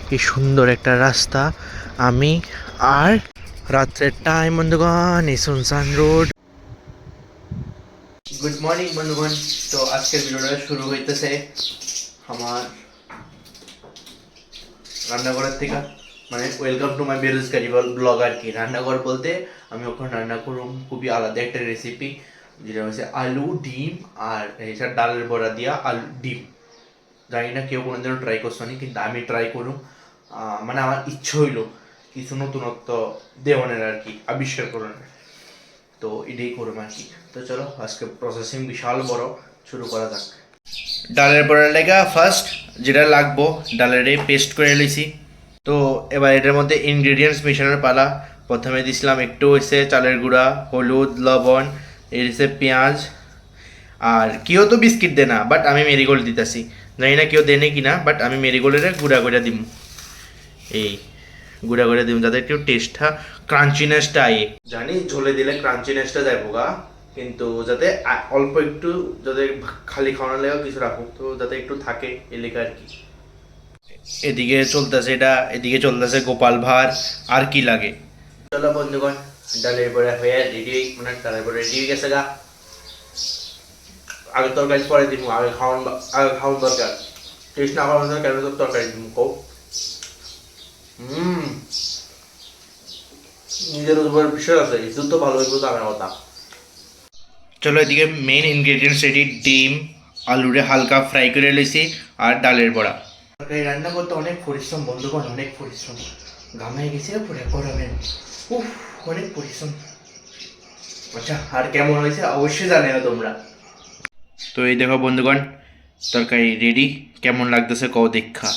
কি সুন্দর একটা রাস্তা। আমি আর রাত্রের টাইম বন্ধুগণ, এই সুনসান রোড। গুড মর্নিং বন্ধুগণ। তো আজকের ভিডিওটা শুরু হইতেছে আমার রান্নাঘরের থেকে, মানে ওয়েলকাম টু মাই বেরোজগারি ব্লগ আর কি। রান্নাঘর বলতে আমি ওখানে রান্না করুম খুবই আলাদা একটা রেসিপি, যেটা হচ্ছে আলু ডিম আর এটা ডালের বড়া দিয়া আলু ডিম। জানি না কেউ কোনোদিনও ট্রাই করছো নি, কিন্তু আমি ট্রাই করুম। মানে আমার ইচ্ছে হইলো কিছু নতুনত্ব দেওয়ানের আর কি, আবিষ্কার করার। তো এটাই করুম আর কি। তো চলো আজকে প্রসেসিং বিশাল বড়, শুরু করা যাক। ডালের বড়ার লেগা ফার্স্ট যেটা লাগবো, ডালের পেস্ট করে লইছি। তো এবার এটার মধ্যে ইনগ্রেডিয়েন্টস মেশানোর পালা। প্রথমে দিছিলাম একটু হয়েছে চালের গুঁড়া, হলুদ, লবণ, এর হচ্ছে পেঁয়াজ। আর কেউ তো বিস্কিট দেয় না, বাট আমি মেরিগোল্ড দিতেছি। জানি না কেউ দেনে কিনা, বাট আমি মেরিগোল্ডের গুঁড়া করে দিব। এই গুঁড়া করে দিব যাতে একটু টেস্টটা, ক্রাঞ্চিনেসটা আয়ে। জানি ঝোলে দিলে ক্রাঞ্চিনেসটা যাইব গা, কিন্তু যাতে অল্প একটু, যাতে খালি খাওয়ানোর লেগেও কিছু রাখুক, তো যাতে একটু থাকে এলাকা আর কি। এদিকে চলতেছে এটা, এদিকে চলতেছে গোপাল ভাঁড়। আর কি লাগে। চলো বন্ধুগণ, ডালের বড়া হয়ে রেডি, মানে ডালের বড়া রেডি হয়ে গেছে গা। আগে তরকারি পরে দিব, আগে খাওয়ান দরকার। টেস্ট না করার কেন তো তরকারি দিব কো। নিজের উপর বিষয় আছে, কিছু তো ভালো হইব তো আমার কথা। চলো এদিকে মেইন ইনগ্রেডিয়েন্টস রেডি। ডিম আলুরে হালকা ফ্রাই করে লইছি, আর ডালের বড়া। তরকারি রান্না করতে অনেক পরিশ্রম বন্ধুগণ, অনেক পরিশ্রম। ঘামাই গেছে পুরো গরমে, উফ অনেক পরিশ্রম। আচ্ছা, আর কেমন হয়েছে অবশ্যই জানিও তোমরা। তো এই দেখো বন্ধুগণ, তরকারি রেডি। কেমন লাগতেছে কও দেখা।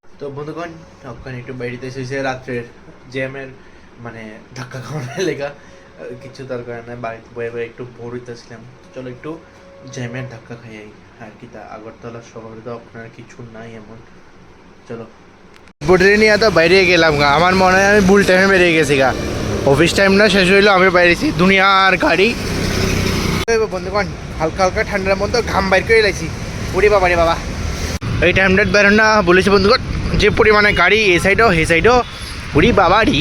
তো বন্ধুগণ, তখন একটু বাইরেতে এসেছে রাত্রের জ্যামের, মানে ধাক্কা খাওয়ানোর লেগা কিছু দরকার নাই, বাড়িতে বয়ে বয়ে একটু বোর হইতেছিলাম। চলো একটু জ্যামের ধাক্কা খাই আর কি। তা আগরতলা শহরে তো আপনার কিছু নাই এমন। চলো বোটে নিয়ে তো বাইরে গেলাম গা। আমার মনে হয় আমি ভুল টাইমে বেরিয়ে গেছি গা। অফিস টাইমটা শেষ হইলো, আমি বাইরেছি দুনিয়ার গাড়ি। বন্ধুগণ, হালকা হালকা ঠান্ডার মধ্যে ঘাম বাইর করে লাইছি। ওরে বাবা রে বাবা, এই টাইমটা বেরোন না বলেছি বন্ধুগণ, যে পরিমাণে গাড়ি এ সাইডও হে সাইডও। উড়ি বাবা রি।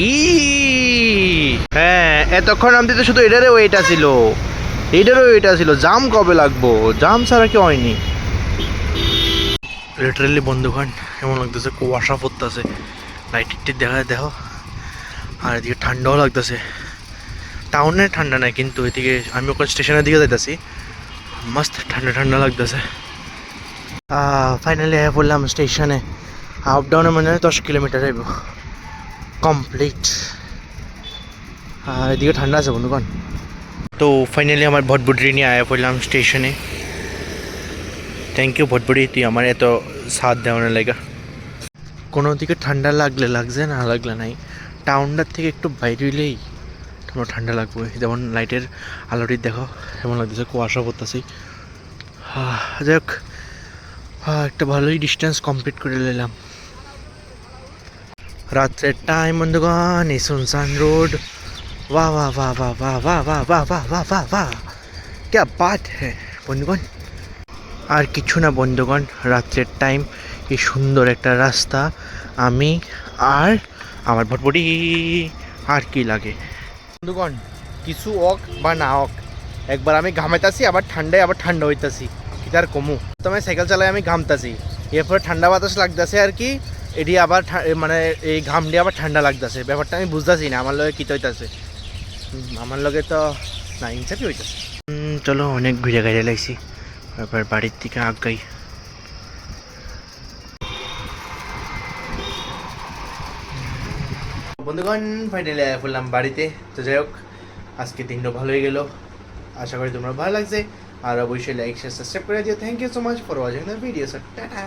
হ্যাঁ, এতক্ষণ আমি তো শুধু এটারও ওয়েটা ছিল, এটারও ওয়েটা ছিল। জাম কবে লাগবো? জাম ছাড়া কি হয়নি। লিটারেলি বন্ধুগণ, এমন লাগতেছে কুয়াশা পড়তেছে। লাইট দেখা দেখো। আর এদিকে ঠান্ডাও লাগতেছে। টাউনে ঠান্ডা নাই, কিন্তু এদিকে আমি ওখানে স্টেশনের দিকে যাইতেছি, মস্ত ঠান্ডা ঠান্ডা লাগতেছে। ফাইনালি বললাম স্টেশনে। আপ ডাউনে মানে 10 কিলোমিটার আইব কমপ্লিট। আর এদিকে ঠান্ডা আছে বন্ধুগণ। তো ফাইনালি আমার ভটভটি নিয়ে আয়া পড়লাম স্টেশনে। থ্যাংক ইউ ভটভটি, তুই আমার এত সাথ দেওয়ানোর লেগা। কোনো দিকে ঠান্ডা লাগলে লাগছে, না লাগলে নাই। টাউনটার থেকে একটু বাইরে হইলেই তোমার ঠান্ডা লাগবে। যেমন লাইটের আলোটি দেখো, এমন লাগতেছে কুয়াশা পড়তেছি। যাই হোক, একটা ভালোই ডিস্টেন্স কমপ্লিট করে নিলাম। রাত্রের টাইম বন্ধুগণ, এই সুনসান রোড। वाह वाह वाह वाह वाह वाह वाह वाह वाह वाह वाह वाह, क्या बात है বন্ধুগণ। আর কিছু না বন্ধুগণ, রাত্রের টাইম, এই সুন্দর একটা রাস্তা। আমি আর আমার ভটভটি। আর কি লাগে বন্ধুগণ, কিছু অক বা না অক, একবার আমি ঘামাইতাছি, আবার ঠান্ডায় আবার ঠান্ডা হইতাছি। কি তার কমু, তোমায় সাইকেল চালাই আমি ঘামতাছি, এরপরে ঠান্ডা বাতাস লাগতেছে আর কি। এটি আবার মানে এই ঘাম দিয়ে আবার ঠান্ডা লাগতেছে। ব্যাপারটা আমি বুঝতেছি না আমার লগে কী হইতাছে। আমার লগে তো না ইনসাফই হইতেছে। চলো অনেক ঘুরে ঘুরে লাইছি, এবার বাড়ির থেকে আগাই। বন্ধুগণ, ফাইনালি বললাম বাড়িতে। তো যাই হোক, আজকে দিনটা ভালো হয়ে গেল। আশা করি তোমরা ভালো লাগছে। আর অবশ্যই লাইক শেয়ার সাবস্ক্রাইব করে দিও। Thank you so much for watching the video. Tata.